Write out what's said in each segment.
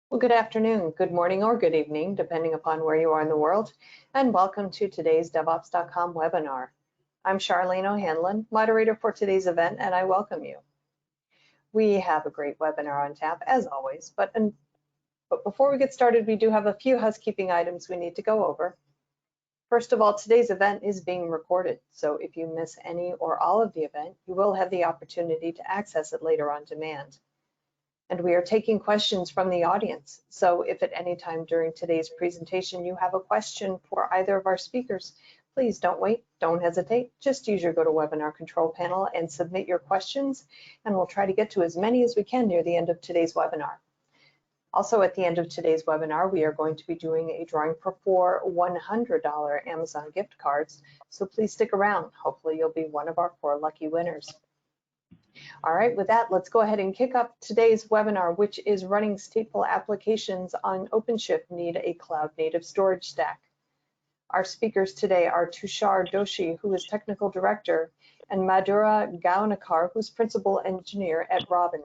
Well, good afternoon, good morning, or good evening, depending upon where you are in the world, and welcome to today's DevOps.com webinar. I'm Charlene O'Hanlon, moderator for today's event, and I welcome you. We have a great webinar on tap, as always, but before we get started, we do have a few housekeeping items we need to go over. First of all, today's event is being recorded, so if you miss any or all of the event, you will have the opportunity to access it later on demand. And we are taking questions from the audience. So if at any time during today's presentation you have a question for either of our speakers, please don't wait, don't hesitate. Just use your GoToWebinar control panel and submit your questions, and we'll try to get to as many as we can near the end of today's webinar. Also, at the end of today's webinar, we are going to be doing a drawing for 4 $100 Amazon gift cards. So please stick around. Hopefully you'll be one of our 4 lucky winners. All right, with that, let's go ahead and kick off today's webinar, which is running stateful applications on OpenShift need a cloud-native storage stack. Our speakers today are Tushar Doshi, who is Technical Director, and Madhura Gaonekar, who's Principal Engineer at Robin.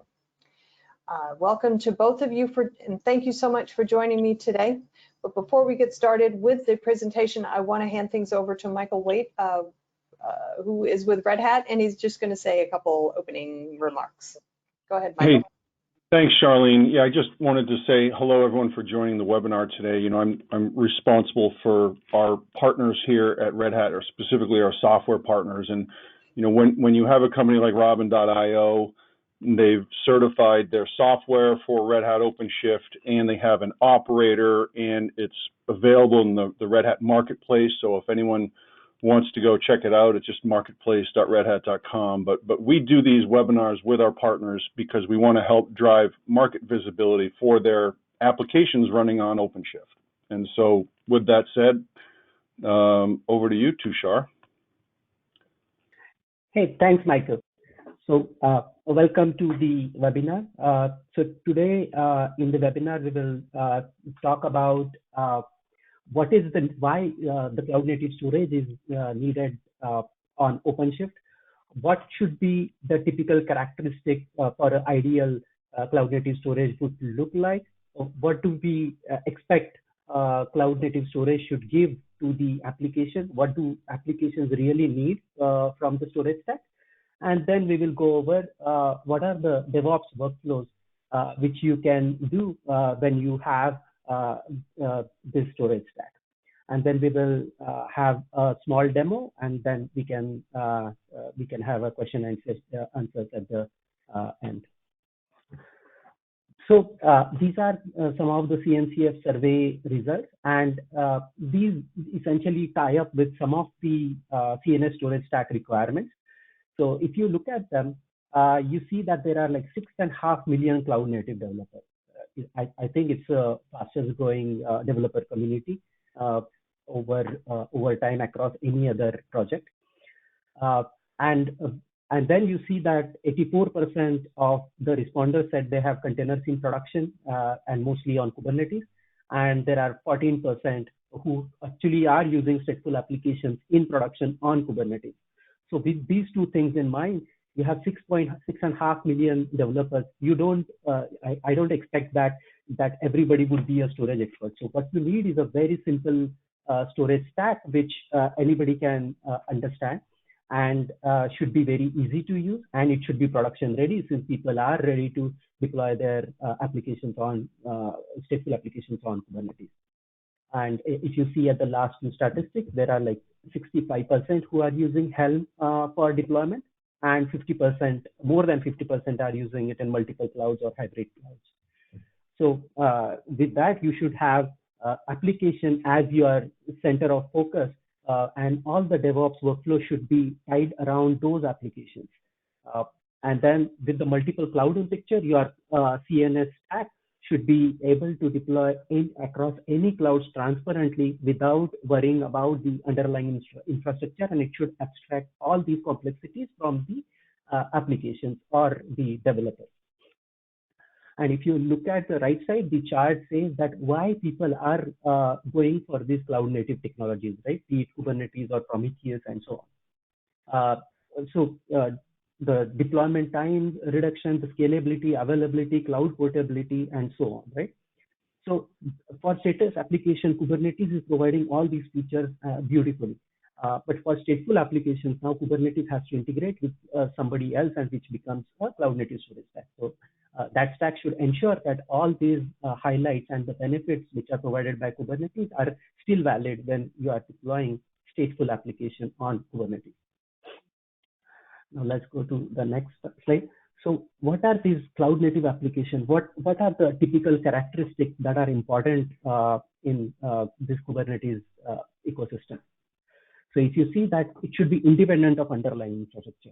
Welcome to both of you, and thank you so much for joining me today. But before we get started with the presentation, I want to hand things over to Michael Waite, who is with Red Hat, and he's just going to say a couple opening remarks. Go ahead, Michael. Hey, thanks, Charlene. Yeah, I just wanted to say hello, everyone, for joining the webinar today. You know, I'm responsible for our partners here at Red Hat, or specifically our software partners. And you know, when you have a company like Robin.io, they've certified their software for Red Hat OpenShift, and they have an operator, and it's available in the Red Hat marketplace. So if anyone wants to go check it out, it's just marketplace.redhat.com. But we do these webinars with our partners because we want to help drive market visibility for their applications running on OpenShift. And so with that said, over to you, Tushar. Hey, thanks, Michael. So welcome to the webinar. So today in the webinar, we will talk about why the cloud native storage is needed on OpenShift. What should be the typical characteristic for an ideal cloud native storage would look like? What do we expect cloud native storage should give to the application? What do applications really need from the storage stack? And then we will go over what are the DevOps workflows which you can do when you have this storage stack. And then we will have a small demo, and then we can have a question and answers at the end. So these are some of the CNCF survey results, and these essentially tie up with some of the CNS storage stack requirements. So if you look at them, you see that there are like 6.5 million cloud native developers. I think it's a fastest growing developer community over time across any other project. And then you see that 84% of the responders said they have containers in production and mostly on Kubernetes. And there are 14% who actually are using stateful applications in production on Kubernetes. So with these two things in mind, you have 6.5 million developers. You don't, I don't expect that everybody would be a storage expert. So what you need is a very simple storage stack, which anybody can understand, and should be very easy to use, and it should be production ready, since people are ready to deploy their applications on stateful applications on Kubernetes. And if you see at the last two statistics, there are like 65% who are using Helm for deployment, and 50%, more than 50% are using it in multiple clouds or hybrid clouds. So with that, you should have application as your center of focus, and all the DevOps workflow should be tied around those applications. And then with the multiple cloud in picture, your CNS stack should be able to deploy across any clouds transparently without worrying about the underlying infrastructure, and it should abstract all these complexities from the applications or the developers. And if you look at the right side, the chart says that why people are going for these cloud native technologies, right? Be it Kubernetes or Prometheus and so on. The deployment time reduction, the scalability, availability, cloud portability, and so on, right? So for stateless application, Kubernetes is providing all these features beautifully. But for stateful applications, now Kubernetes has to integrate with somebody else, and which becomes a cloud native storage stack. So that stack should ensure that all these highlights and the benefits which are provided by Kubernetes are still valid when you are deploying stateful application on Kubernetes. Now let's go to the next slide. So what are these cloud native applications? What are the typical characteristics that are important in this Kubernetes ecosystem? So if you see that it should be independent of underlying infrastructure.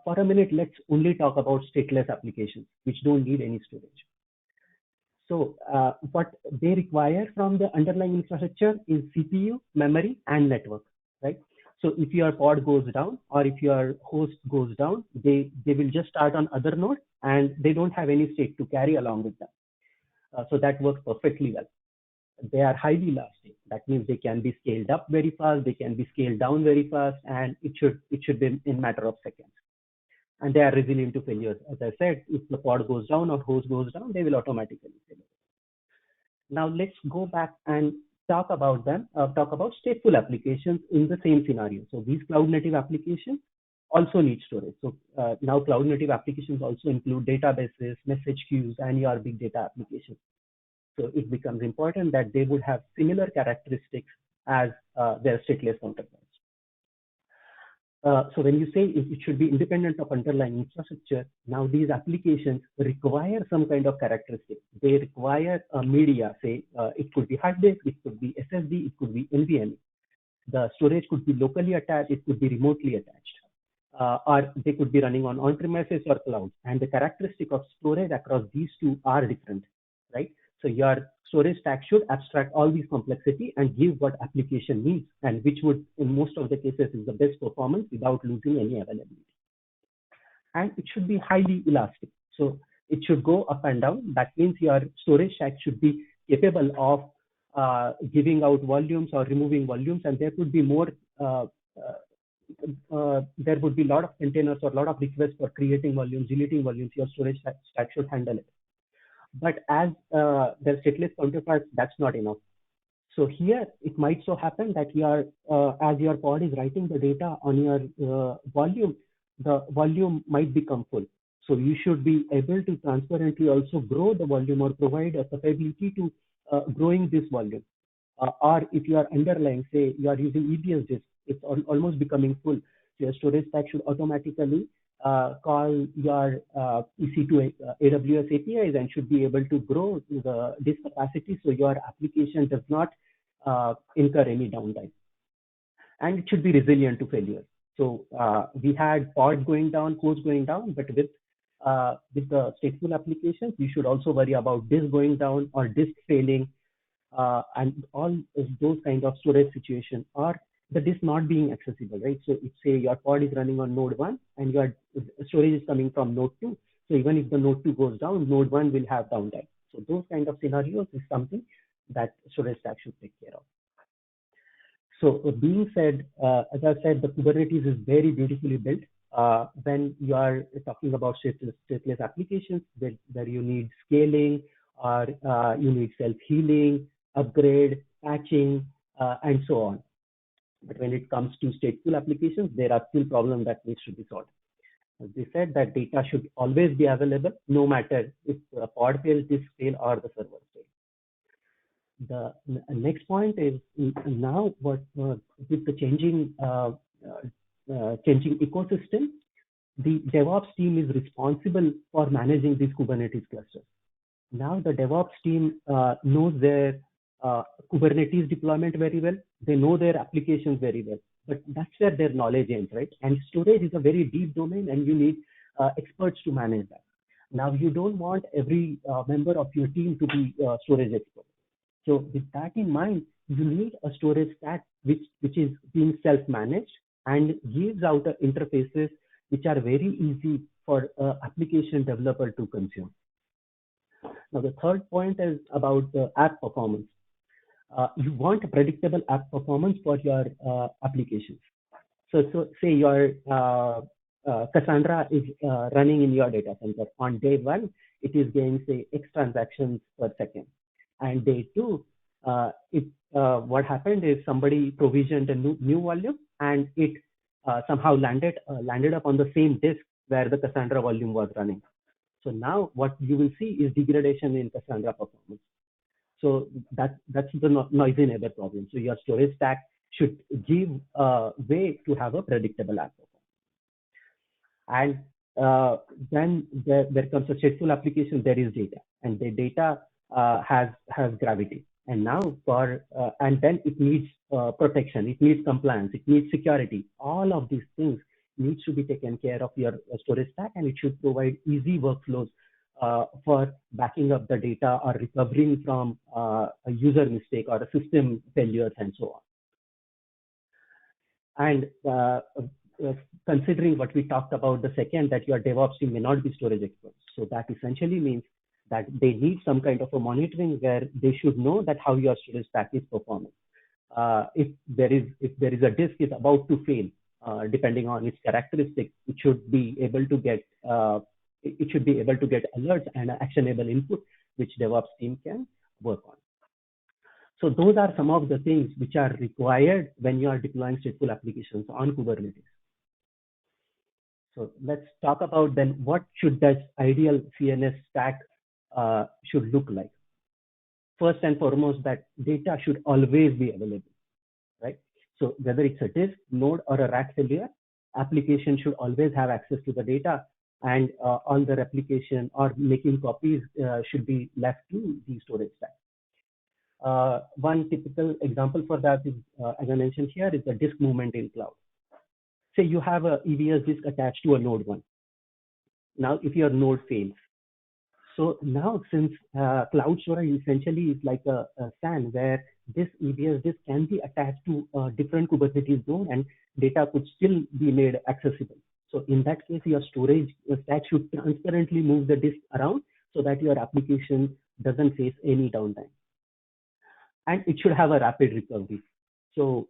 For a minute, let's only talk about stateless applications, which don't need any storage. So what they require from the underlying infrastructure is CPU, memory, and network, right? So if your pod goes down or if your host goes down, they will just start on other node and they don't have any state to carry along with them. So that works perfectly well. They are highly elastic. That means they can be scaled up very fast, they can be scaled down very fast, and it should be in matter of seconds. And they are resilient to failures. As I said, if the pod goes down or host goes down, they will automatically fail. Now let's go back and talk about them. Talk about stateful applications in the same scenario. So these cloud native applications also need storage. So now cloud native applications also include databases, message queues, and your big data applications. So it becomes important that they would have similar characteristics as their stateless counterparts. So when you say it should be independent of underlying infrastructure, now these applications require some kind of characteristic. They require a media, say it could be hard disk, it could be SSD, it could be NVMe. The storage could be locally attached, it could be remotely attached, or they could be running on-premises or cloud. And the characteristic of storage across these two are different, right? So your storage stack should abstract all these complexity and give what application needs, and which would, in most of the cases, is the best performance without losing any availability. And it should be highly elastic. So it should go up and down. That means your storage stack should be capable of giving out volumes or removing volumes, and there could be more. There would be a lot of containers or a lot of requests for creating volumes, deleting volumes. Your storage stack should handle it. But as their stateless counterparts, that's not enough. So here it might so happen that as your pod is writing the data on your volume, the volume might become full. So you should be able to transparently also grow the volume or provide a capability to growing this volume. Or if you are underlying, say you are using EBS disk, it's almost becoming full. So your storage stack should automatically call your EC2 AWS APIs and should be able to grow the disk capacity so your application does not incur any downtime. And it should be resilient to failure. So we had pod going down, host going down, but with the stateful applications, you should also worry about disk going down or disk failing and all those kind of storage situation, or the disk not being accessible, right? So if say your pod is running on node 1 and your storage is coming from node 2, so even if the node 2 goes down, node 1 will have downtime. So those kind of scenarios is something that storage stack should take care of. So being said, as I said, the Kubernetes is very beautifully built. When you are talking about stateless applications, where you need scaling or you need self-healing, upgrade, patching, and so on. But when it comes to stateful applications, there are still problems that needs to be solved. As we said, that data should always be available, no matter if a pod fails, disk fail, or the server fails. The next point is now with the changing ecosystem, the DevOps team is responsible for managing these Kubernetes clusters. Now the DevOps team knows their Kubernetes deployment very well. They know their applications very well, but that's where their knowledge ends, right? And storage is a very deep domain, and you need experts to manage that. Now you don't want every member of your team to be storage expert. So with that in mind, you need a storage stack which is being self-managed and gives out interfaces which are very easy for application developer to consume. Now the third point is about the app performance. You want a predictable app performance for your applications. So say your Cassandra is running in your data center. On day 1, it is getting say X transactions per second. And day two, what happened is somebody provisioned a new volume, and it somehow landed up on the same disk where the Cassandra volume was running. So now what you will see is degradation in Cassandra performance. So that's the noisy neighbor problem. So your storage stack should give way to have a predictable app performance. And then there comes a stateful application. There is data, and the data has gravity. And now and then it needs protection, it needs compliance, it needs security. All of these things needs to be taken care of your storage stack, and it should provide easy workflows for backing up the data or recovering from a user mistake or a system failures and so on. And considering what we talked about the second, that your DevOps team may not be storage experts. So that essentially means that they need some kind of a monitoring where they should know that how your storage stack is performing. If there is a disk is about to fail, depending on its characteristics, it should be able to get alerts and actionable input, which DevOps team can work on. So those are some of the things which are required when you are deploying stateful applications on Kubernetes. So let's talk about then what should that ideal CNS stack should look like. First and foremost, that data should always be available, right? So whether it's a disk, node, or a rack failure, application should always have access to the data, and all the replication or making copies should be left to the storage stack. One typical example for that is, as I mentioned here, is the disk movement in cloud. Say you have a EBS disk attached to a node 1. Now, if your node fails, so now since cloud storage essentially is like a SAN where this EBS disk can be attached to a different Kubernetes node and data could still be made accessible. So in that case, your storage stack should transparently move the disk around so that your application doesn't face any downtime. And it should have a rapid recovery. So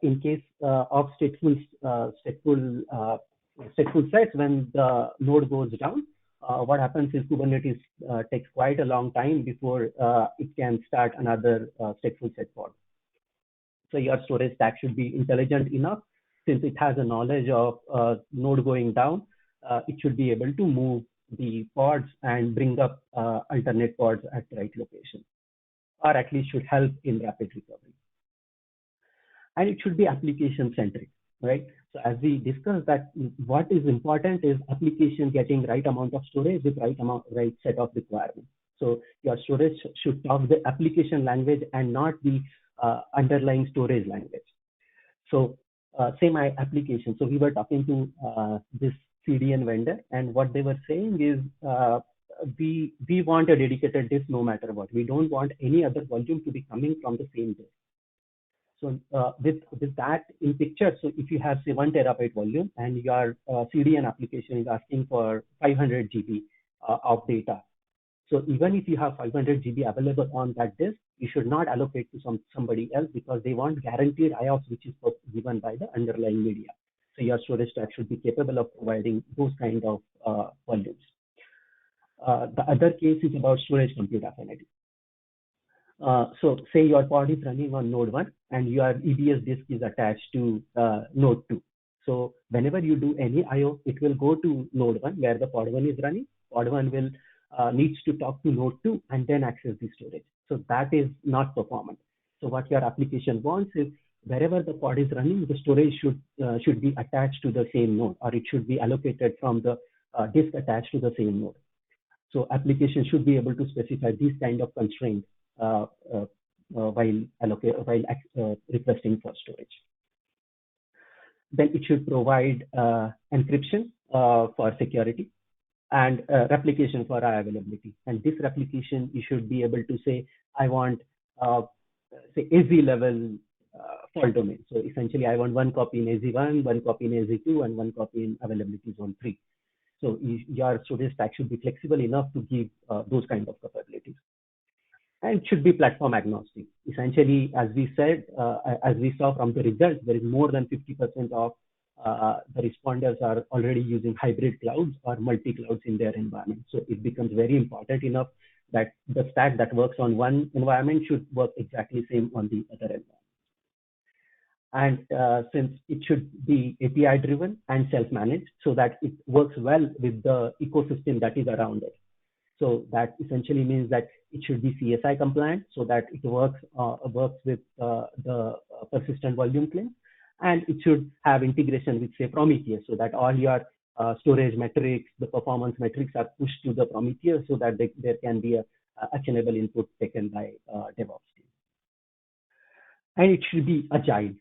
in case of stateful sets, when the node goes down, what happens is Kubernetes takes quite a long time before it can start another stateful set pod. So your storage stack should be intelligent enough, since it has a knowledge of node going down, it should be able to move the pods and bring up alternate pods at the right location, or at least should help in rapid recovery. And it should be application centric, right? So as we discussed, that what is important is application getting right amount of storage with right set of requirements. So your storage should talk the application language and not the underlying storage language. So say my application. So we were talking to this CDN vendor, and what they were saying is we want a dedicated disk no matter what. We don't want any other volume to be coming from the same disk. So with that in picture, so if you have say 1 terabyte volume and your CDN application is asking for 500 GB of data. So even if you have 500 GB available on that disk, you should not allocate to somebody else, because they want guaranteed IOPS, which is given by the underlying media. So your storage stack should be capable of providing those kind of volumes. The other case is about storage compute affinity. So say your pod is running on node 1 and your EBS disk is attached to node 2. So whenever you do any IO, it will go to node 1 where the pod 1 is running. Pod 1 will needs to talk to node 2 and then access the storage. So that is not performant. So what your application wants is, wherever the pod is running, the storage should be attached to the same node, or it should be allocated from the disk attached to the same node. So application should be able to specify these kind of constraints while requesting for storage. Then it should provide encryption for security and replication for high availability. And this replication, you should be able to say, I want say AZ level fault domain. So essentially, I want 1 copy in AZ1, 1 copy in AZ2, and 1 copy in availability zone 3. So your storage stack should be flexible enough to give those kind of capabilities. And it should be platform agnostic. Essentially, as we said, as we saw from the results, there is more than 50% of the responders are already using hybrid clouds or multi-clouds in their environment. So it becomes very important enough that the stack that works on one environment should work exactly same on the other environment. And since it should be API driven and self-managed so that it works well with the ecosystem that is around it. So that essentially means that it should be CSI compliant so that it works with the persistent volume claim, and it should have integration with, say, Prometheus, so that all your storage metrics, the performance metrics are pushed to the Prometheus so that there can be a actionable input taken by DevOps team. And it should be agile.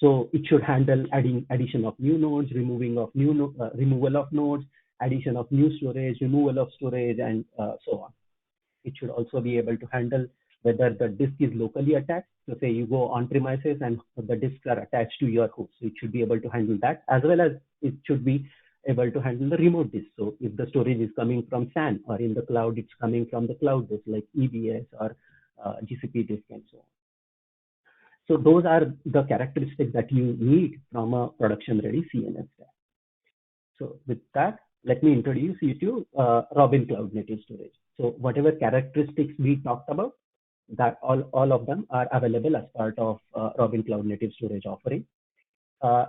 So it should handle addition of new nodes, removal of nodes, addition of new storage, removal of storage, and so on. It should also be able to handle whether the disk is locally attached. So say you go on premises and the disks are attached to your host. So it should be able to handle that, as well as it should be able to handle the remote disk. So if the storage is coming from SAN, or in the cloud, it's coming from the cloud disk like EBS or GCP disk and so on. So those are the characteristics that you need from a production-ready CNS stack. So with that, let me introduce you to Robin Cloud Native Storage. So whatever characteristics we talked about, that all of them are available as part of Robin Cloud Native Storage offering.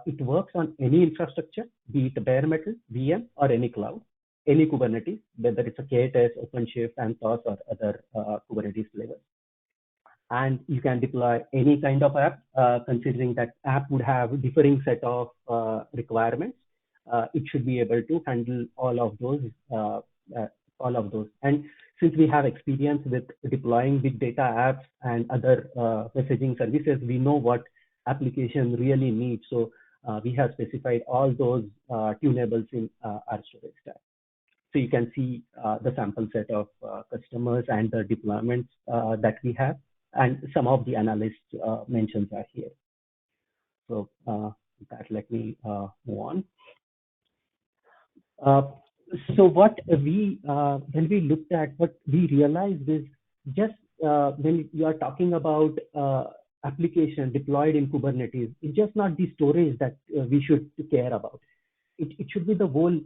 It works on any infrastructure, be it bare metal, VM, or any cloud, any Kubernetes, whether it's a K8s, OpenShift, Anthos, or other Kubernetes flavors. And you can deploy any kind of app, considering that app would have a differing set of requirements. It should be able to handle all of those. And since we have experience with deploying big data apps and other messaging services, we know what application really needs. So we have specified all those tunables in our storage stack. So you can see the sample set of customers and the deployments that we have. And some of the analyst mentions are here. So let me move on. So what when we looked at, what we realized is just when you are talking about application deployed in Kubernetes, it's just not the storage that we should care about. It should be the whole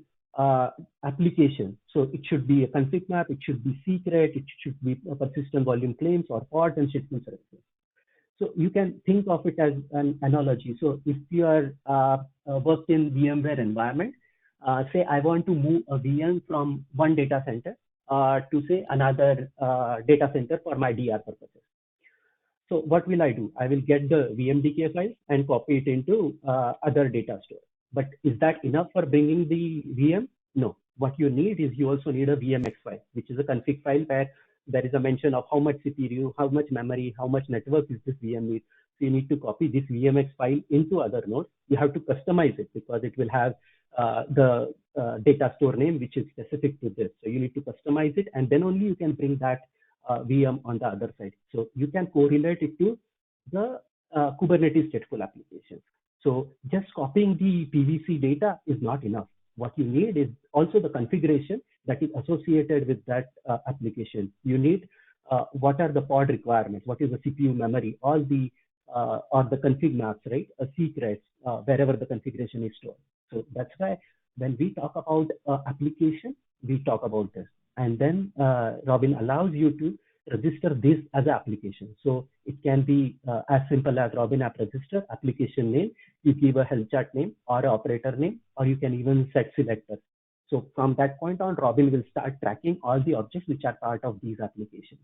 application. So it should be a config map, it should be secret, it should be a persistent volume claims or pods and shipment services. So you can think of it as an analogy. So if you are worked in VMware environment, say I want to move a VM from one data center to say another data center for my DR purposes. So what will I do? I will get the VMDK file and copy it into other data store. But is that enough for bringing the VM? No. What you need is you also need a VMX file, which is a config file where there is a mention of how much CPU, how much memory, how much network is this VM need. So you need to copy this VMX file into other nodes. You have to customize it because it will have the data store name, which is specific to this. So you need to customize it, and then only you can bring that VM on the other side. So you can correlate it to the Kubernetes stateful application. So just copying the PVC data is not enough. What you need is also the configuration that is associated with that application. You need what are the pod requirements, what is the CPU memory, all the or the config maps, right? Secrets, wherever the configuration is stored. So that's why when we talk about application, we talk about this. And then Robin allows you to register this as an application. So it can be as simple as Robin app register, application name, you give a health chart name or an operator name, or you can even set selector. So from that point on, Robin will start tracking all the objects which are part of these applications,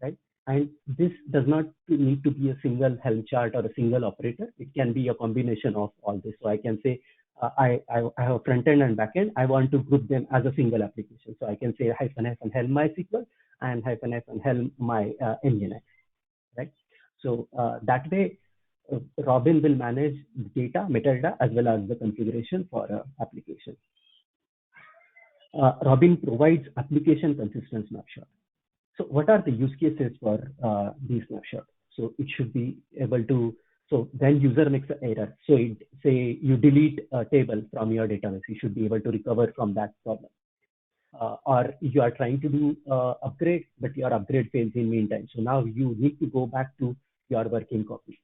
right? And this does not need to be a single Helm chart or a single operator. It can be a combination of all this. So I can say, I have a front end and back end. I want to group them as a single application. So I can say -Helm MySQL and -Helm my Nginx, right? So that way, Robin will manage data, metadata, as well as the configuration for an application. Robin provides application consistent snapshot. So what are the use cases for these snapshots? So it should be able to, so when user makes an error, so say you delete a table from your database, you should be able to recover from that problem. Or you are trying to do upgrade, but your upgrade fails in meantime. So now you need to go back to your working copy.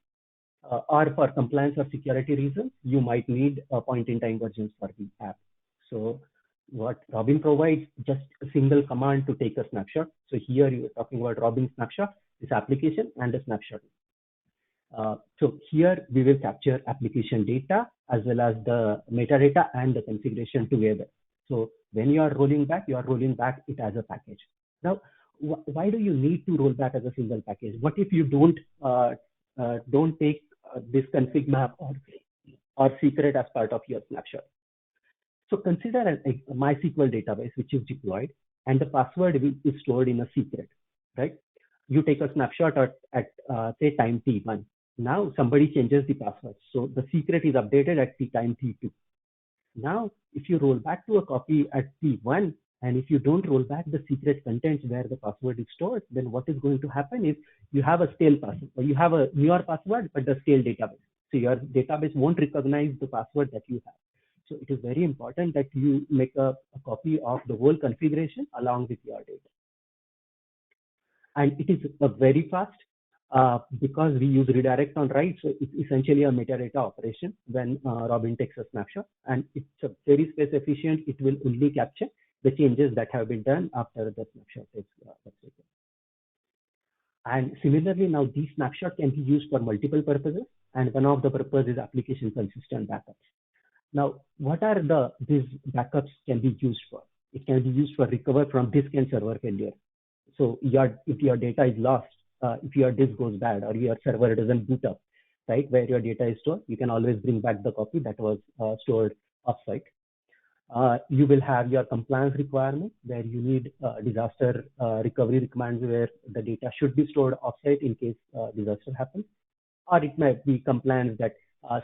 Or for compliance or security reasons, you might need point-in-time versions for the app. So What Robin provides, just a single command to take a snapshot. So here you are talking about Robin snapshot, this application and a snapshot. So here we will capture application data as well as the metadata and the configuration together. So when you are rolling back it as a package. Now, why do you need to roll back as a single package? What if you don't take this config map or secret as part of your snapshot? So consider a MySQL database which is deployed and the password is stored in a secret, right? You take a snapshot at say time t1. Now somebody changes the password. So the secret is updated at time t2. Now, if you roll back to a copy at t1, and if you don't roll back the secret contents where the password is stored, then what is going to happen is you have a stale password, or you have a newer password, but the stale database. So your database won't recognize the password that you have. So it is very important that you make a copy of the whole configuration along with your data. And it is very fast because we use redirect on write. So it's essentially a metadata operation when Robin takes a snapshot, and it's a very space efficient. It will only capture the changes that have been done after the snapshot is taken. And similarly, now these snapshots can be used for multiple purposes, and one of the purposes is application consistent backups. Now, what are these backups can be used for? It can be used for recover from disk and server failure. So if your data is lost, if your disk goes bad or your server doesn't boot up, right, where your data is stored, you can always bring back the copy that was stored offsite. You will have your compliance requirement where you need disaster recovery requirements where the data should be stored offsite in case disaster happens. Or it might be compliance that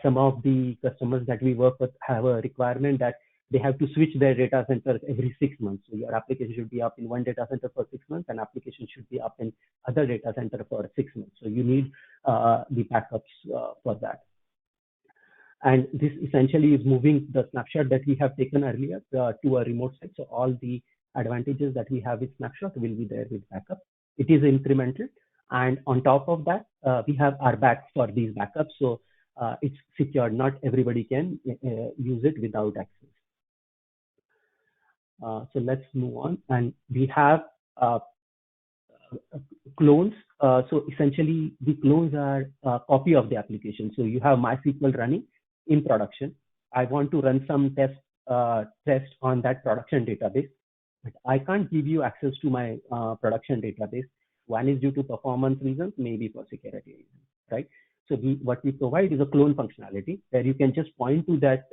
some of the customers that we work with have a requirement that they have to switch their data centers every 6 months. So your application should be up in one data center for 6 months, and application should be up in other data center for 6 months. So you need the backups for that. And this essentially is moving the snapshot that we have taken earlier to a remote site. So all the advantages that we have with snapshot will be there with backup. It is incremental. And on top of that, we have RBAC for these backups. So it's secure. Not everybody can use it without access. So let's move on. And we have clones. So essentially, the clones are a copy of the application. So you have MySQL running in production. I want to run some test on that production database, but I can't give you access to my production database. One is due to performance reasons, maybe for security reasons, right? So what we provide is a clone functionality where you can just point to that.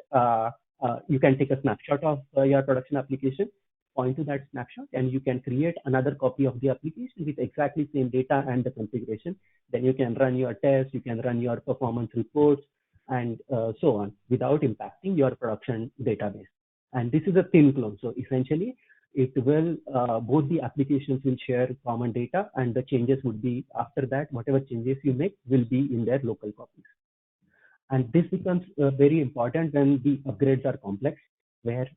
You can take a snapshot of your production application, point to that snapshot, and you can create another copy of the application with exactly same data and the configuration. Then you can run your tests, you can run your performance reports, and so on without impacting your production database. And this is a thin clone. So essentially, it will both the applications will share common data, and the changes would be after that. Whatever changes you make will be in their local copies. And this becomes very important when the upgrades are complex, where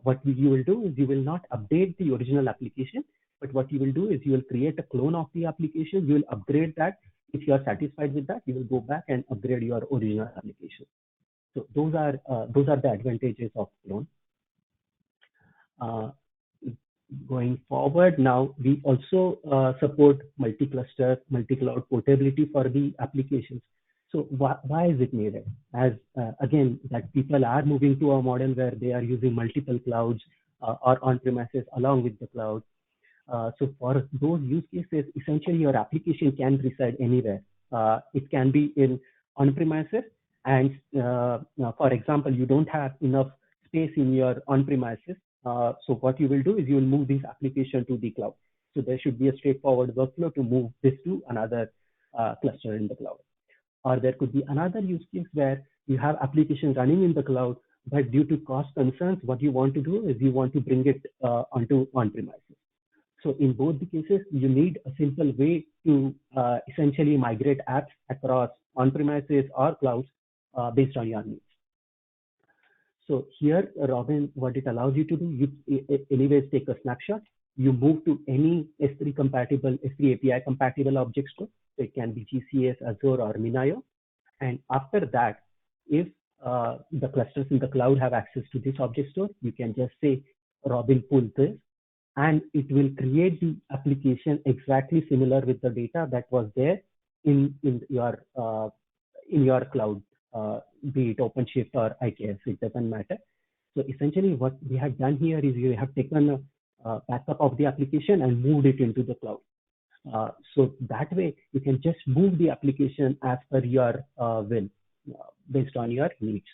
what you will do is you will not update the original application, but what you will do is you will create a clone of the application. You will upgrade that. If you are satisfied with that, you will go back and upgrade your original application. So those are the advantages of clone. Going forward, now we also support multi-cluster, multi-cloud portability for the applications. So why is it needed? As again, that people are moving to a model where they are using multiple clouds or on-premises along with the cloud. So for those use cases, essentially your application can reside anywhere. It can be in on-premises, and for example, you don't have enough space in your on-premises. So what you will do is you will move this application to the cloud. So there should be a straightforward workflow to move this to another cluster in the cloud. Or there could be another use case where you have applications running in the cloud, but due to cost concerns, what you want to do is you want to bring it onto on-premises. So in both the cases, you need a simple way to essentially migrate apps across on-premises or clouds based on your needs. So here, Robin, what it allows you to do, you anyways take a snapshot, you move to any S3 compatible, S3 API compatible object store. So it can be GCS, Azure, or Minayo. And after that, if the clusters in the cloud have access to this object store, you can just say, Robin pull this, and it will create the application exactly similar with the data that was there in your cloud, be it OpenShift or IKS, it doesn't matter. So essentially what we have done here is we have taken a backup of the application and moved it into the cloud. So that way you can just move the application as per your will, based on your needs.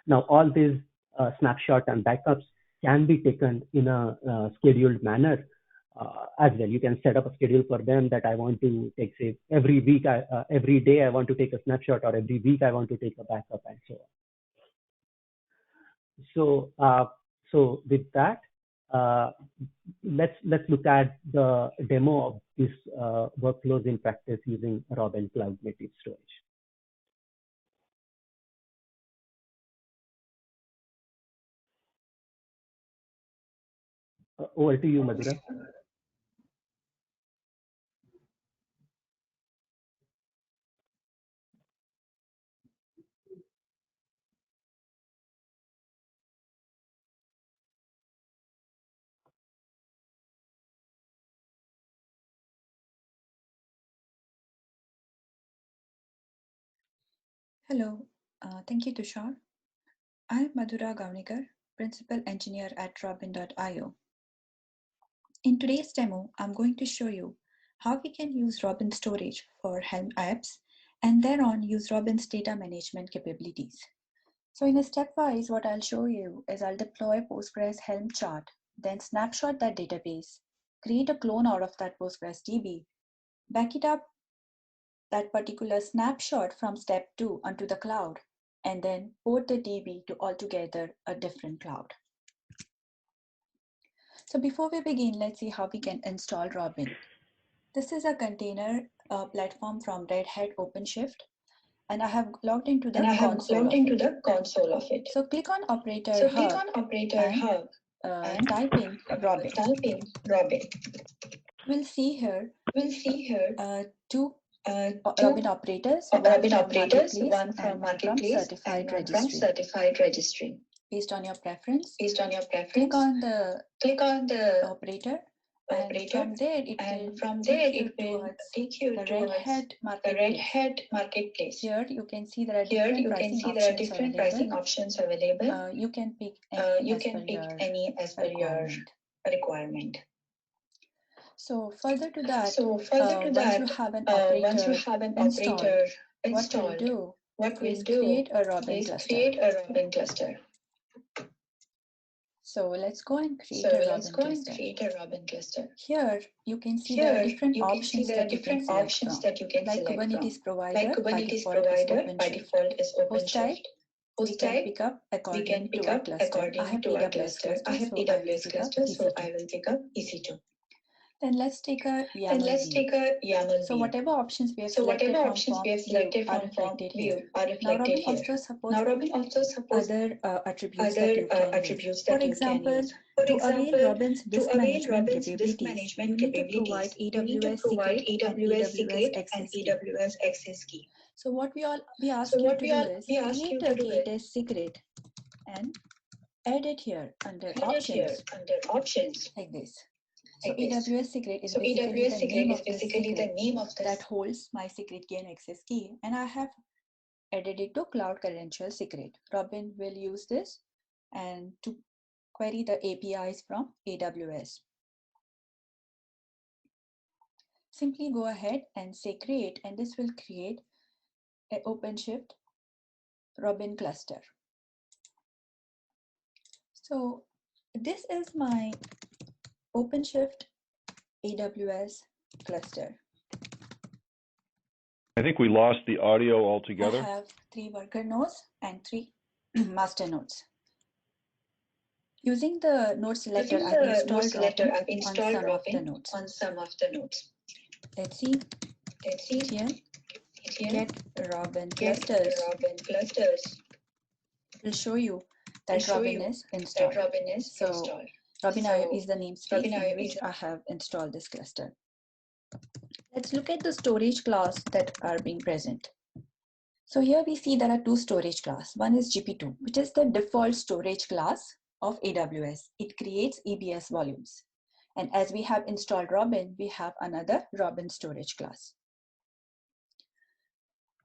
Now all these snapshot and backups can be taken in a scheduled manner as well. You can set up a schedule for them that I want to take, say, every week, every day I want to take a snapshot, or every week I want to take a backup, and so on. So with that, let's look at the demo of these workflows in practice using Robin Cloud Native Storage. Over to you, Madhura. Hello, thank you, Tushar. I'm Madhura Gavnikar, Principal Engineer at Robin.io. In today's demo, I'm going to show you how we can use Robin storage for Helm apps and thereon use Robin's data management capabilities. So in a stepwise, what I'll show you is I'll deploy Postgres Helm chart, then snapshot that database, create a clone out of that Postgres DB, back it up that particular snapshot from step 2 onto the cloud, and then port the DB to altogether a different cloud. So before we begin, let's see how we can install Robin. This is a container platform from Red Hat OpenShift, and I have logged into the console of it. So click on Operator Hub and type in Robin. We'll see here two Robin operators, one from Marketplace and one from Certified Registry. Based on your preference, click on the operator, and from there it will take you towards the Red Hat Marketplace. Here you can see there are different pricing options available. You can pick any as per your requirement. So further to that, once you have an operator installed, what we'll do is create a Robin cluster. So let's go and create a Robin cluster. Here you can see there are different options that you can select from. Like Kubernetes provider, by default is OpenShift. Host type, we can pick up according to our cluster. I have AWS cluster, so I will pick up EC2. Then let's take a YAML. So whatever options we have selected from form view are reflected here. Now Robin also supports other attributes that you can use. For example, to avail Robin's disk management capabilities, you need to provide AWS secret and AWS access key. So what we ask you to do is create a KTS secret and add it here under options like this. So AWS secret is basically the name of this that holds my secret key and access key, and I have added it to cloud credential secret. Robin will use this and to query the APIs from AWS. Simply go ahead and say create, and this will create an OpenShift Robin cluster. So this is my OpenShift AWS cluster. I think we lost the audio altogether. I have 3 worker nodes and 3 master nodes. Using the node selector, I've installed Robin on some of the nodes. Let's see here. Get Robin clusters. Will show you that Robin is installed. So Robin.io is the namespace in which I have installed this cluster. Let's look at the storage class that are being present. So here we see there are 2 storage classes. One is GP2, which is the default storage class, of AWS. It creates EBS volumes. And as we have installed Robin, we have another Robin storage class.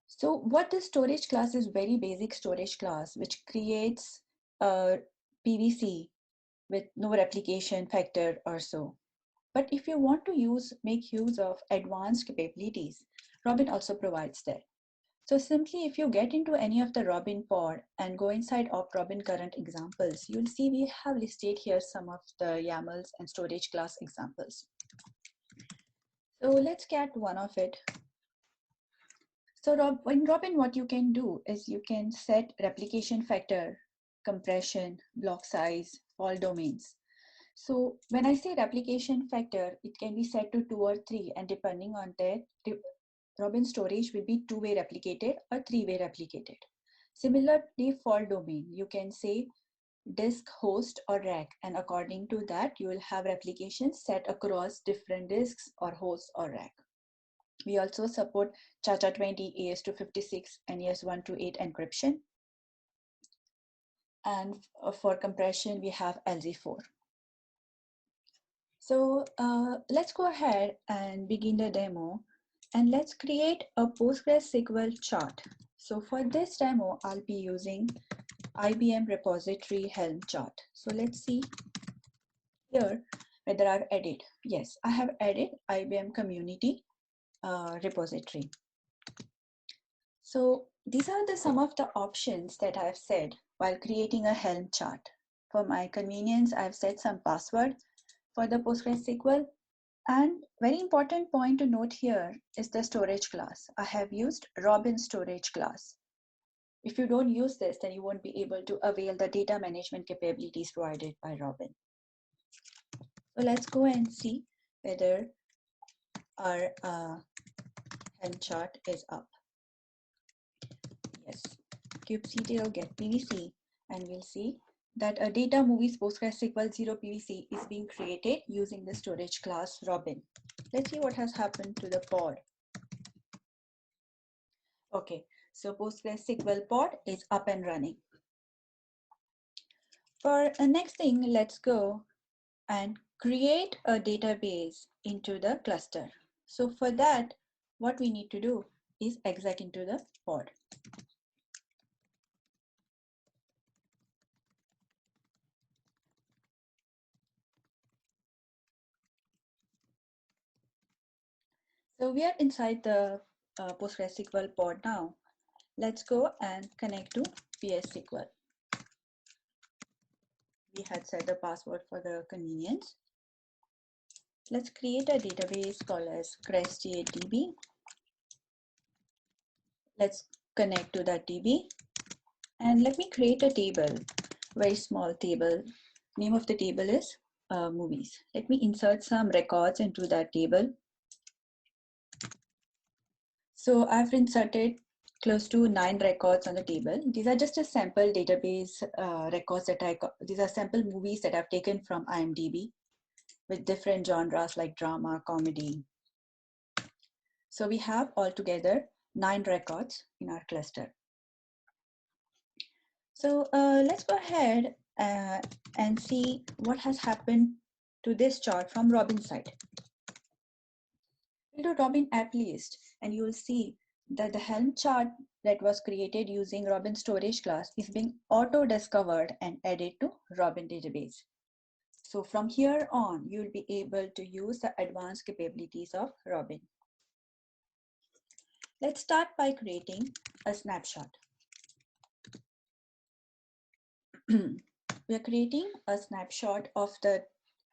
So what this storage class is, very basic storage class, which creates a PVC with no replication factor or so. But if you want to make use of advanced capabilities, Robin also provides that. So simply, if you get into any of the Robin pod and go inside of Robin current examples, you'll see we have listed here some of the YAMLs and storage class examples. So let's get one of it. So in Robin, what you can do is you can set replication factor, compression, block size, all domains. So when I say replication factor, it can be set to 2 or 3, and depending on that, Robin storage will be 2-way replicated or 3-way replicated. Similarly, for domain, you can say disk, host, or rack, and according to that, you will have replications set across different disks or hosts or rack. We also support CHA-20, AS256, and AS128 encryption. And for compression, we have LZ4. So let's go ahead and begin the demo, and let's create a PostgreSQL chart. So for this demo, I'll be using IBM repository Helm chart. So let's see here whether I've added. Yes, I have added IBM community repository. So these are some of the options that I've set while creating a Helm chart. For my convenience, I've set some password for the PostgreSQL. And very important point to note here is the storage class. I have used Robin storage class. If you don't use this, then you won't be able to avail the data management capabilities provided by Robin. So let's go and see whether our Helm chart is up. Yes, kubectl get PVC, and we'll see that a data movies PostgreSQL 0 PVC is being created using the storage class Robin. Let's see what has happened to the pod. Okay, so PostgreSQL pod is up and running. For the next thing, let's go and create a database into the cluster. So for that, what we need to do is exec into the pod. So we are inside the PostgreSQL pod now. Let's go and connect to PSQL. We had set the password for the convenience. Let's create a database called as crestdb. Let's connect to that DB. And let me create a table, very small table. Name of the table is movies. Let me insert some records into that table. So I've inserted close to 9 records on the table. These are just a sample database records these are sample movies that I've taken from IMDb with different genres like drama, comedy. So we have altogether 9 records in our cluster. So let's go ahead and see what has happened to this chart from Robin's side. We'll do Robin app list, and you will see that the Helm chart that was created using Robin storage class is being auto-discovered and added to Robin database. So from here on, you'll be able to use the advanced capabilities of Robin. Let's start by creating a snapshot. We are creating a snapshot of the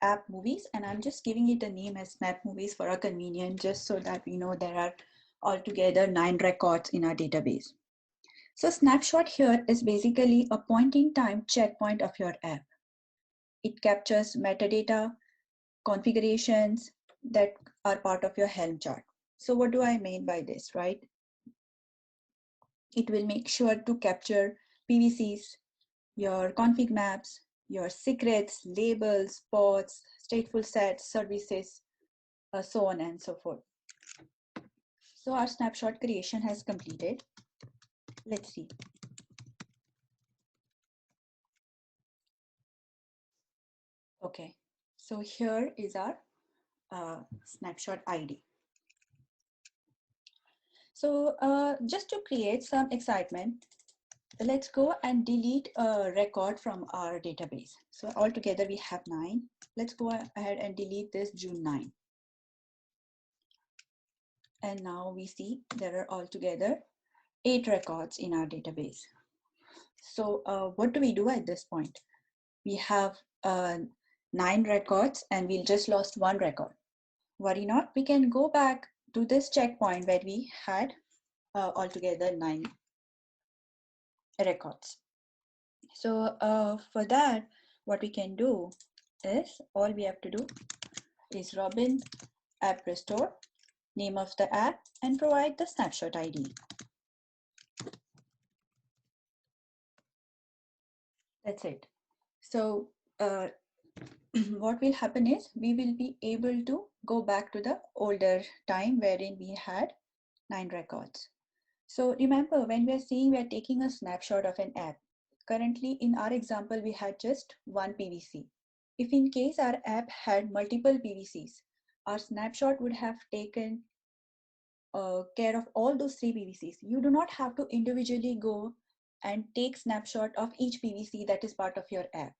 app movies, and I'm just giving it a name as map movies for our convenience, just so that we know there are altogether 9 records in our database. So snapshot here is basically a point-in-time checkpoint of your app. It captures metadata, configurations that are part of your Helm chart. So what do I mean by this, right? It will make sure to capture PVCs, your config maps, your secrets, labels, pods, stateful sets, services, so on and so forth. So our snapshot creation has completed. Let's see. Okay, so here is our snapshot ID. So just to create some excitement, let's go and delete a record from our database. So altogether we have 9. Let's go ahead and delete this June 9. And now we see there are altogether 8 records in our database. So what do we do at this point? We have 9 records and we just lost 1 record. Worry not, we can go back to this checkpoint where we had altogether 9 records. So for that, what we can do is, all we have to do is Robin app restore, name of the app, and provide the snapshot ID. That's it. So what will happen is we will be able to go back to the older time wherein we had 9 records. So remember, when we are saying we are taking a snapshot of an app, currently in our example, we had just one PVC. If in case our app had multiple PVCs, our snapshot would have taken care of all those 3 PVCs. You do not have to individually go and take snapshot of each PVC that is part of your app.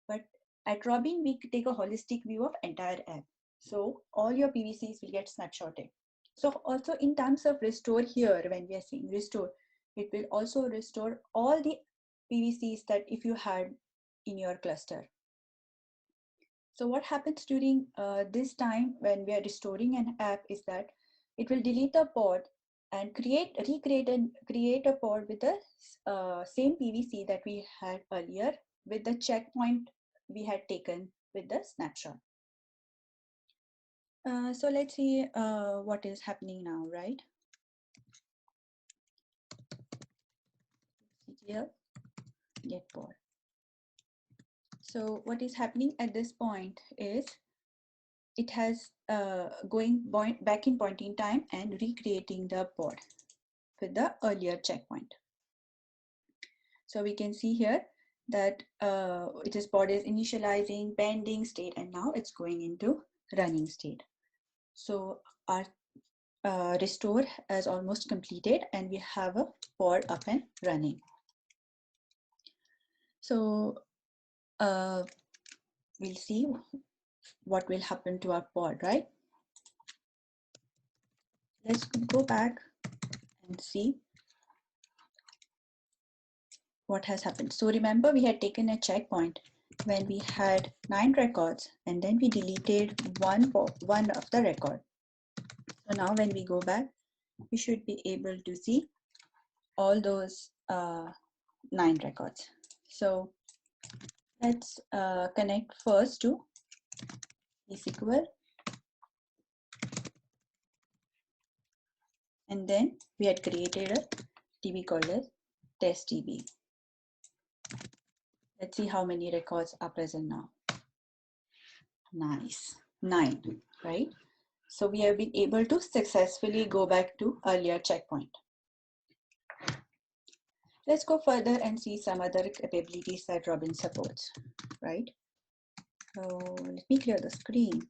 But at Robin, we take a holistic view of entire app. So all your PVCs will get snapshotted. So also in terms of restore here, when we are saying restore, it will also restore all the PVCs that if you had in your cluster. So what happens during this time when we are restoring an app is that it will delete the pod and create a pod with the same PVC that we had earlier with the checkpoint we had taken with the snapshot. So let's see what is happening now, right? Here, get pod. So what is happening at this point is it has going back in point in time and recreating the pod with the earlier checkpoint. So we can see here that this pod is initializing, pending state, and now it's going into running state. So our restore is almost completed and we have a pod up and running. So we'll see what will happen to our pod, right? Let's go back and see what has happened. So remember, we had taken a checkpoint when we had 9 records and then we deleted one of the record. So now when we go back, we should be able to see all those 9 records. So let's connect first to SQL. And then we had created a DB called as test DB. Let's see how many records are present now. Nice, 9, right? So we have been able to successfully go back to earlier checkpoint. Let's go further and see some other capabilities that Robin supports, right? So let me clear the screen.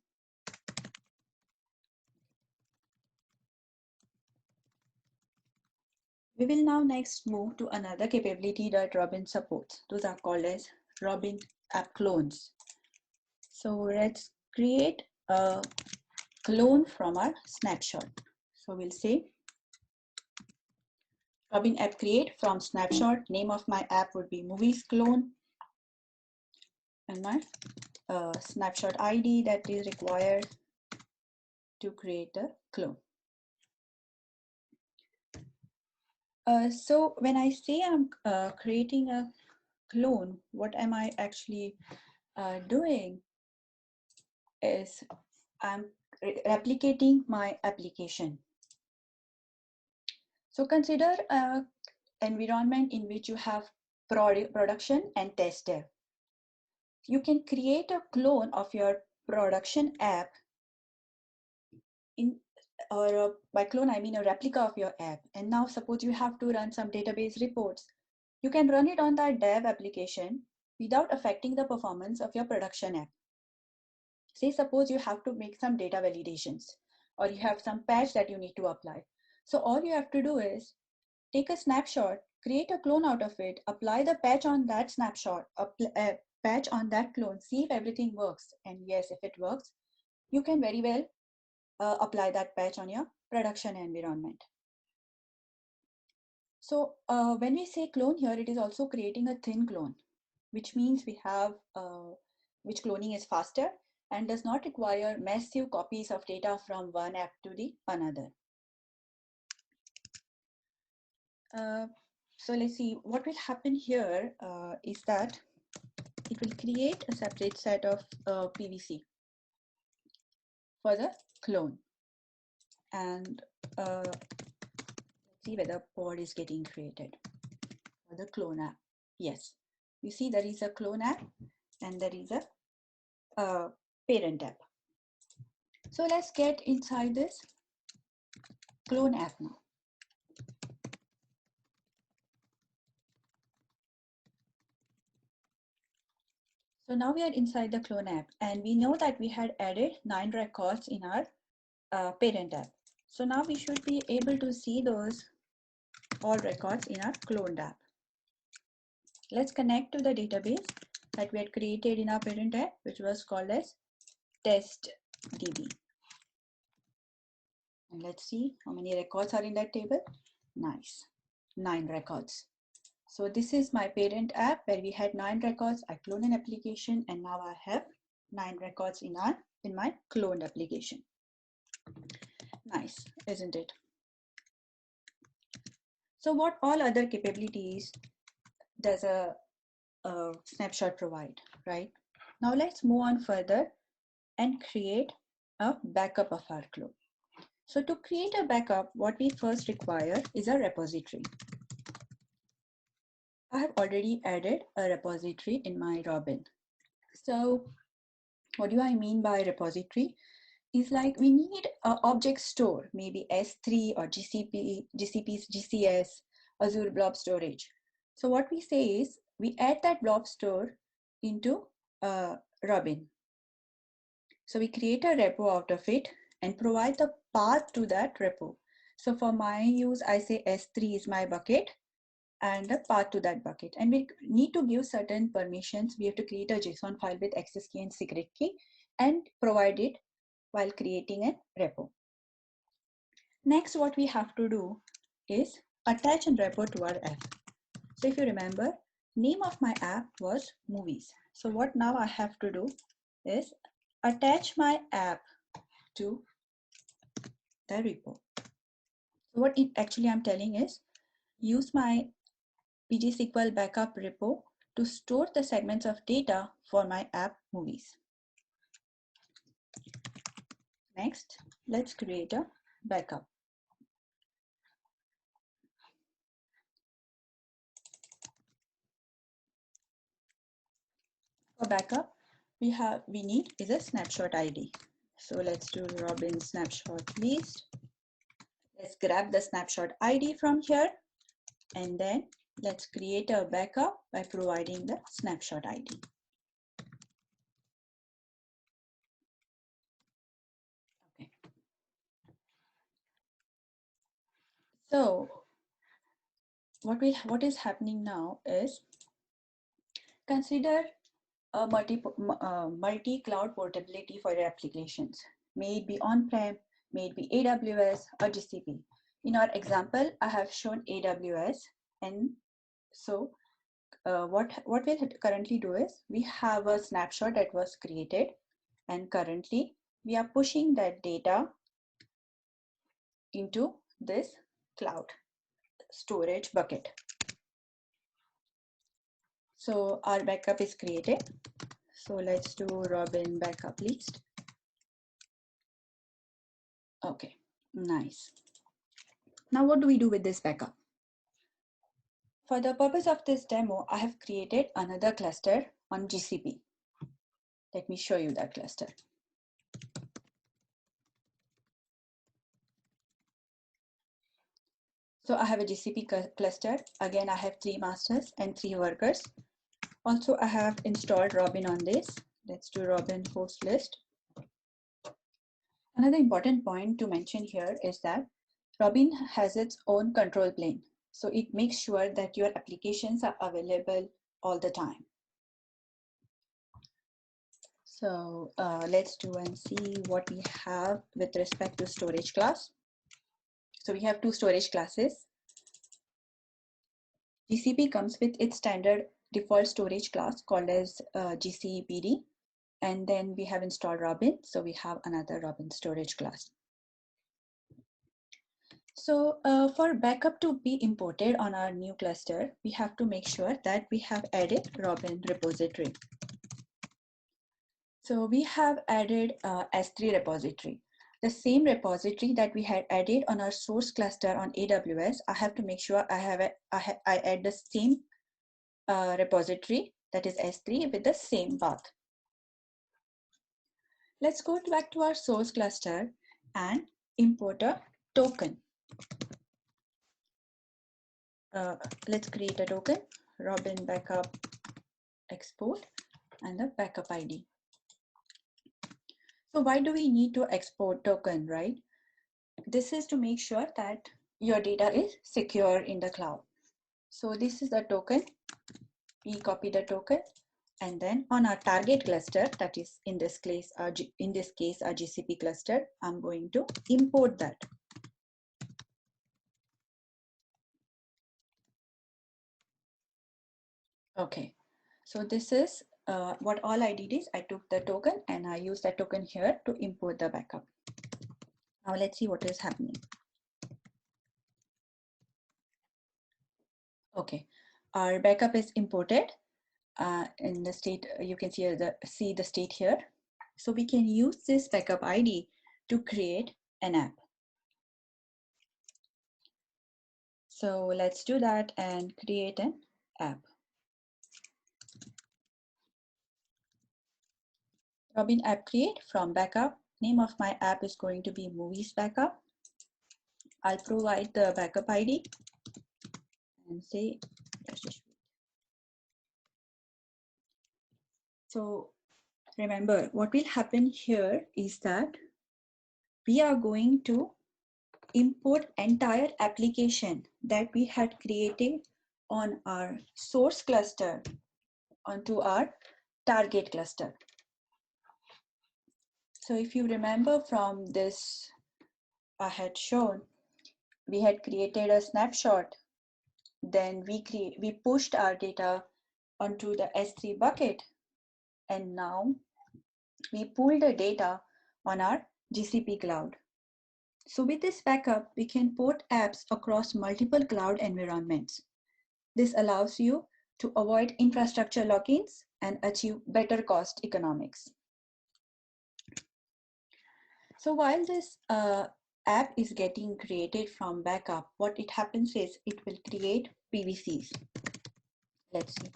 We will now next move to another capability that Robin supports. Those are called as Robin app clones. So let's create a clone from our snapshot. So we'll say Robin app create from snapshot. Name of my app would be movies clone. And my snapshot ID that is required to create a clone. So when I say I'm creating a clone, what am I actually doing is I'm replicating my application. So consider an environment in which you have production and test dev. You can create a clone of your production app by clone, I mean a replica of your app. And now suppose you have to run some database reports. You can run it on that dev application without affecting the performance of your production app. Say, suppose you have to make some data validations, or you have some patch that you need to apply. So all you have to do is take a snapshot, create a clone out of it, apply the patch on that snapshot, patch on that clone, see if everything works. And yes, if it works, you can very well apply that patch on your production environment. So when we say clone here, it is also creating a thin clone, which means we have, which cloning is faster and does not require massive copies of data from one app to the another. So let's see, what will happen here is that it will create a separate set of PVC for the clone. And let's see whether pod is getting created for the clone app. Yes, you see there is a clone app and there is a parent app. So let's get inside this clone app now. So now we are inside the clone app, and we know that we had added 9 records in our parent app. So now we should be able to see those all records in our cloned app. Let's connect to the database that we had created in our parent app, which was called as testdb. And let's see how many records are in that table. Nice, 9 records. So this is my parent app where we had 9 records. I cloned an application, and now I have 9 records in my cloned application. Nice, isn't it? So what all other capabilities does a snapshot provide, right? Now let's move on further and create a backup of our clone. So to create a backup, what we first require is a repository. I have already added a repository in my Robin. So what do I mean by repository? Is like we need an object store, maybe S3 or GCP's GCS, Azure Blob Storage. So what we say is we add that blob store into Robin. So we create a repo out of it and provide the path to that repo. So for my use, I say S3 is my bucket and the path to that bucket. And we need to give certain permissions. We have to create a JSON file with access key and secret key and provide it while creating a repo. Next, what we have to do is attach a repo to our app. So if you remember, name of my app was movies. So what now I have to do is attach my app to the repo. So what actually I'm telling is use my PGSQL backup repo to store the segments of data for my app movies. Next, let's create a backup. For backup, we need is a snapshot ID. So let's do Robin snapshot list. Let's grab the snapshot ID from here, and then let's create a backup by providing the snapshot ID. Okay. So what is happening now is consider a multi-cloud portability for your applications. May it be on-prem, may it be AWS or GCP. In our example, I have shown AWS, and so what we'll currently do is we have a snapshot that was created, and currently we are pushing that data into this cloud storage bucket. So our backup is created. So let's do Robin backup list. Okay, nice. Now what do we do with this backup? For the purpose of this demo, I have created another cluster on GCP. Let me show you that cluster. So I have a GCP cluster. Again, I have 3 masters and 3 workers. Also, I have installed Robin on this. Let's do Robin host list. Another important point to mention here is that Robin has its own control plane. So it makes sure that your applications are available all the time. So let's do and see what we have with respect to storage class. So we have two storage classes. GCP comes with its standard default storage class called as GCPD. And then we have installed Robin. So we have another Robin storage class. So for backup to be imported on our new cluster, we have to make sure that we have added Robin repository. So we have added S3 repository. The same repository that we had added on our source cluster on AWS, I have to make sure I add the same repository, that is S3, with the same path. Let's go back to our source cluster and import a token. Let's create a token, Robin backup export, and the backup ID. So why do we need to export token, right? This is to make sure that your data is secure in the cloud. So this is the token. We copy the token, and then on our target cluster, that is in this case our GCP cluster, I'm going to import that. Okay, so this is what all I did is I took the token and I used that token here to import the backup. Now let's see what is happening. Okay, our backup is imported in the state. You can see the state here. So we can use this backup ID to create an app. So let's do that and create an app. Robin app create from backup. Name of my app is going to be movies backup. I'll provide the backup ID and say, so remember what will happen here is that we are going to import entire application that we had created on our source cluster onto our target cluster. So if you remember from this, I had shown, we had created a snapshot. Then we pushed our data onto the S3 bucket. And now we pull the data on our GCP cloud. So with this backup, we can port apps across multiple cloud environments. This allows you to avoid infrastructure lock-ins and achieve better cost economics. So while this app is getting created from backup, what it happens is it will create PVCs. Let's see.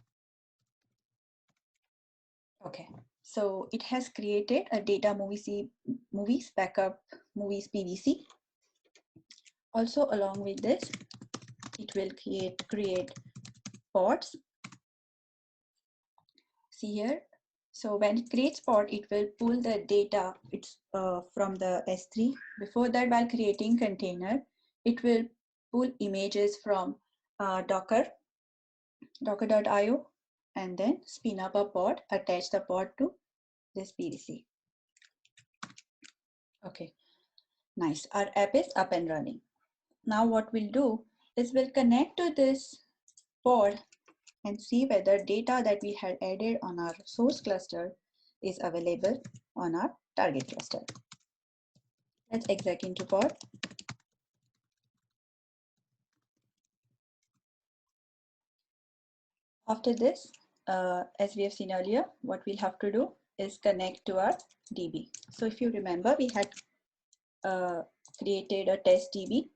Okay, so it has created a data movies backup movies PVC. Also, along with this, it will create pods. See here. So when it creates pod, it will pull the data from the S3. Before that, while creating container, it will pull images from docker.io, and then spin up a pod, attach the pod to this PVC. Okay, nice. Our app is up and running. Now what we'll do is we'll connect to this pod and see whether data that we had added on our source cluster is available on our target cluster. Let's exec into pod. After this, as we have seen earlier, what we'll have to do is connect to our DB. So if you remember, we had created a test DB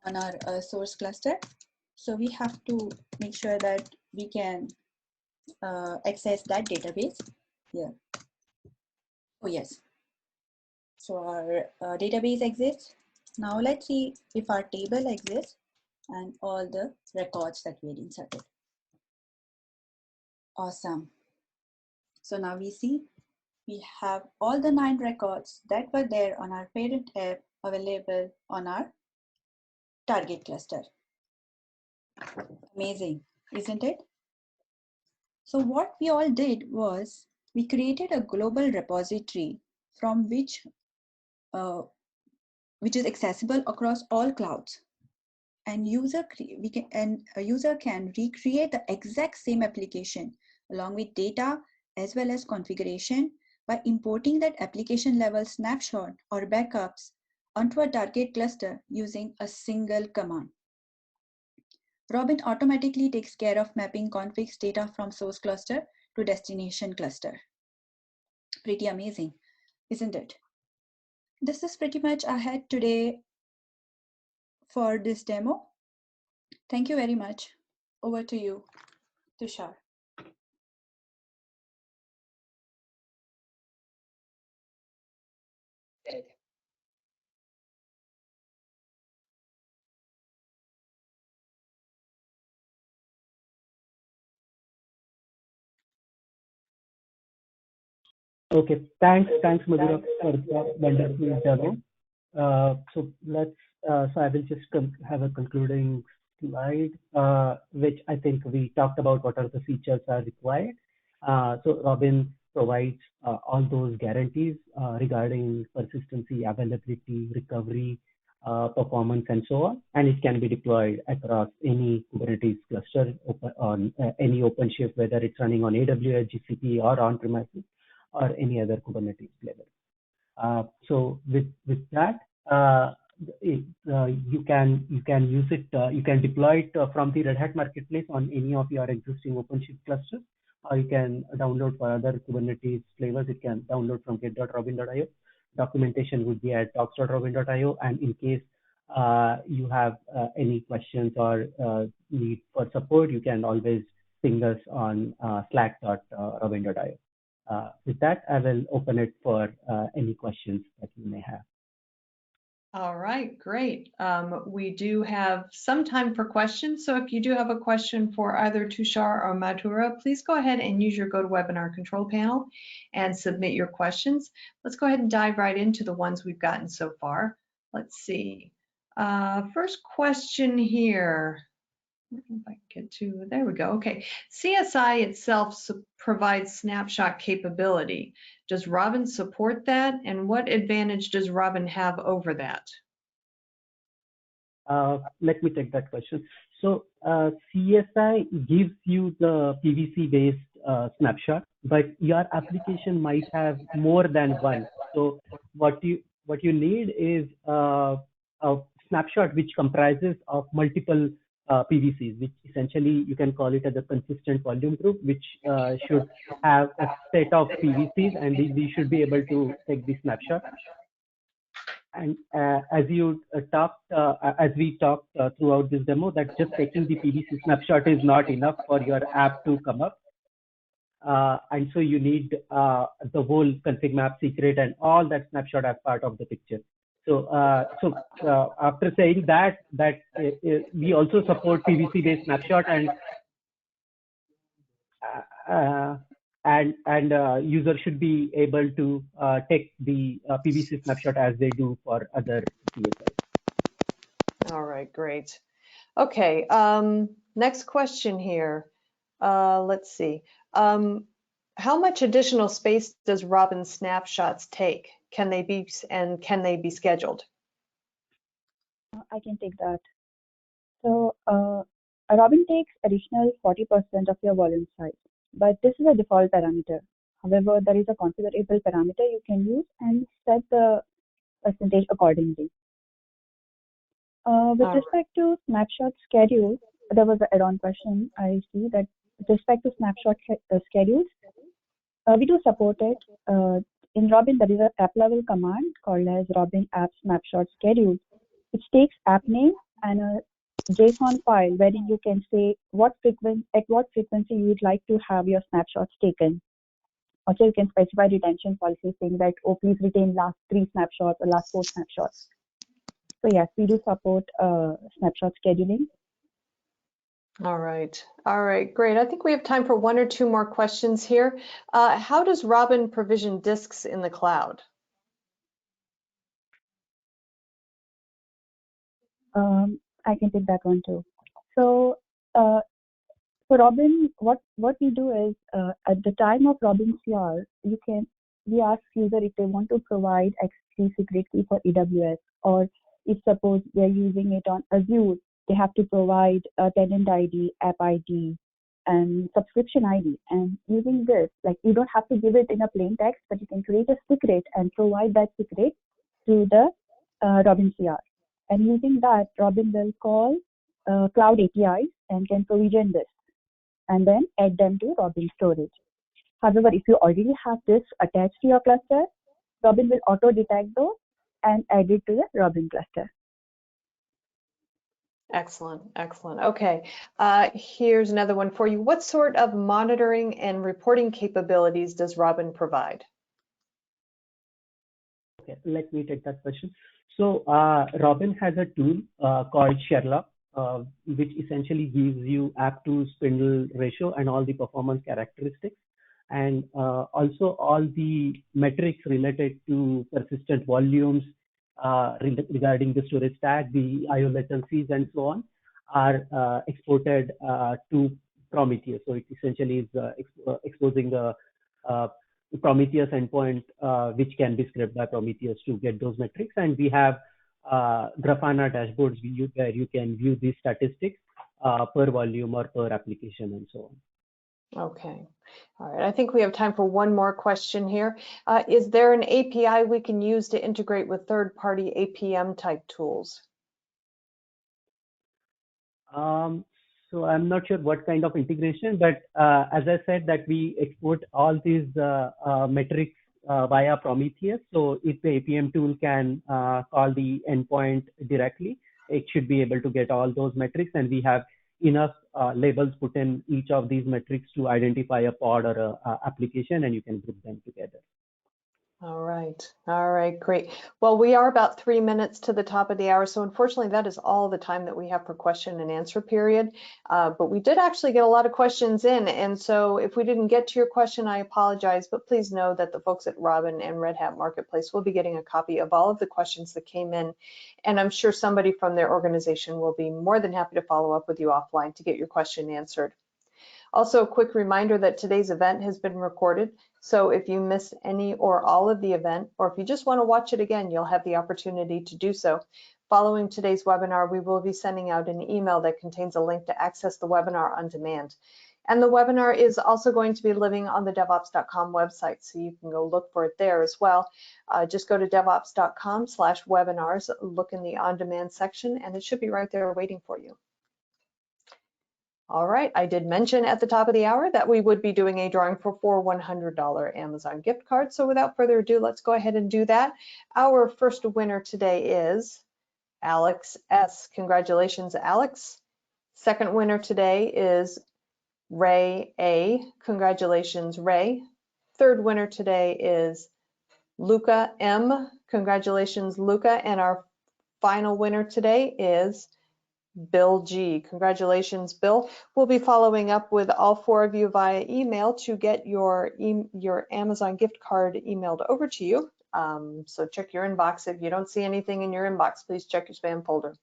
on our source cluster. So we have to make sure that we can access that database here. Oh yes. So our database exists. Now let's see if our table exists and all the records that we had inserted. Awesome. So now we see we have all the 9 records that were there on our parent app available on our target cluster. Amazing, isn't it? So what we all did was we created a global repository from which is accessible across all clouds. And a user can recreate the exact same application along with data as well as configuration by importing that application level snapshot or backups onto a target cluster using a single command. Robin automatically takes care of mapping configs data from source cluster to destination cluster. Pretty amazing, isn't it? This is pretty much I had today for this demo. Thank you very much. Over to you, Tushar. Okay, thanks, Madhura, for the wonderful demo. So I will just have a concluding slide, which I think we talked about what are the features are required. So Robin provides all those guarantees regarding persistency, availability, recovery, performance, and so on. And it can be deployed across any Kubernetes cluster on any OpenShift, whether it's running on AWS, GCP, or on-premises, or any other Kubernetes flavor. So with that, you can use it. You can deploy it from the Red Hat Marketplace on any of your existing OpenShift clusters, or you can download for other Kubernetes flavors. You can download from get.robin.io. Documentation would be at docs.robin.io, and in case you have any questions or need for support, you can always ping us on slack.robin.io. With that, I will open it for any questions that you may have. All right, great. We do have some time for questions. So if you do have a question for either Tushar or Madhura, please go ahead and use your GoToWebinar control panel and submit your questions. Let's go ahead and dive right into the ones we've gotten so far. Let's see. First question here. I don't know if I can get to, there we go. Okay, CSI itself provides snapshot capability. Does Robin support that? And what advantage does Robin have over that? Let me take that question. So CSI gives you the PVC-based snapshot, but your application might have more than one. So what you need is a snapshot which comprises of multiple PVCs, which essentially you can call it as a consistent volume group, which should have a set of PVCs, and we should be able to take the snapshot. And as we talked throughout this demo, that just taking the PVC snapshot is not enough for your app to come up. And so you need the whole config map secret and all that snapshot as part of the picture. So, after saying that we also support PVC-based snapshot, and user should be able to take the PVC snapshot as they do for other CSIs. All right, great. Okay, next question here. Let's see. How much additional space does Robin's snapshots take? Can they be scheduled? I can take that. So Robin takes additional 40% of your volume size, but this is a default parameter. However, there is a configurable parameter you can use and set the percentage accordingly. With respect to snapshot schedule, there was an add-on question. I see that with respect to snapshot schedules, we do support it. In Robin, there is an app-level command called as Robin app snapshot schedule, which takes app name and a JSON file wherein you can say at what frequency you would like to have your snapshots taken. Also, you can specify retention policy saying that, oh, please retain last 3 snapshots or last 4 snapshots. So yes, we do support snapshot scheduling. All right, great. I think we have time for one or two more questions here. How does Robin provision disks in the cloud? I can take that one too. So for Robin, what we do is at the time of Robin CR, we ask user if they want to provide X3 secret key for AWS, or if suppose they're using it on Azure, they have to provide a tenant ID, app ID, and subscription ID. And using this, like you don't have to give it in a plain text, but you can create a secret and provide that secret to the Robin CR. And using that, Robin will call cloud APIs and can provision this and then add them to Robin storage. However, if you already have this attached to your cluster, Robin will auto detect those and add it to the Robin cluster. Excellent, excellent. Okay, here's another one for you. What sort of monitoring and reporting capabilities does Robin provide? Okay, let me take that question. So Robin has a tool called Sherlock, which essentially gives you app to spindle ratio and all the performance characteristics, and also all the metrics related to persistent volumes regarding the storage stack, the IO latencies, and so on, are exported to Prometheus. So it essentially is exposing the Prometheus endpoint, which can be scraped by Prometheus to get those metrics. And we have Grafana dashboards where you can view these statistics per volume or per application and so on. Okay. All right. I think we have time for one more question here. Is there an API we can use to integrate with third-party APM type tools? So I'm not sure what kind of integration, but as I said, that we export all these metrics via Prometheus. So if the APM tool can call the endpoint directly, it should be able to get all those metrics, and we have enough labels put in each of these metrics to identify a pod or a application, and you can group them together. All right, great. Well, we are about 3 minutes to the top of the hour, so unfortunately that is all the time that we have for question and answer period. But we did actually get a lot of questions in, and so if we didn't get to your question, I apologize, but please know that the folks at Robin and Red Hat Marketplace will be getting a copy of all of the questions that came in, and I'm sure somebody from their organization will be more than happy to follow up with you offline to get your question answered. Also, a quick reminder that today's event has been recorded, so if you missed any or all of the event, or if you just want to watch it again, you'll have the opportunity to do so. Following today's webinar, we will be sending out an email that contains a link to access the webinar on demand. And the webinar is also going to be living on the DevOps.com website, so you can go look for it there as well. Just go to DevOps.com/webinars, look in the on-demand section, and it should be right there waiting for you. All right, I did mention at the top of the hour that we would be doing a drawing for 4 $100 Amazon gift cards. So without further ado, let's go ahead and do that. Our first winner today is Alex S. Congratulations, Alex. Second winner today is Ray A. Congratulations, Ray. Third winner today is Luca M. Congratulations, Luca. And our final winner today is Bill G. Congratulations, Bill. We'll be following up with all 4 of you via email to get your Amazon gift card emailed over to you. So check your inbox. If you don't see anything in your inbox, please check your spam folder.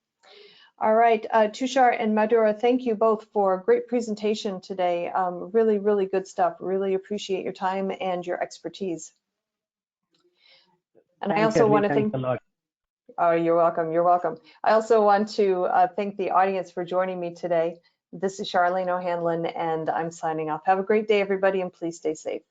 All right, Tushar and Madhura, thank you both for a great presentation today. Really, really good stuff. Really appreciate your time and your expertise. And I also want to thank a lot. Oh, you're welcome. You're welcome. I also want to thank the audience for joining me today. This is Charlene O'Hanlon, and I'm signing off. Have a great day, everybody, and please stay safe.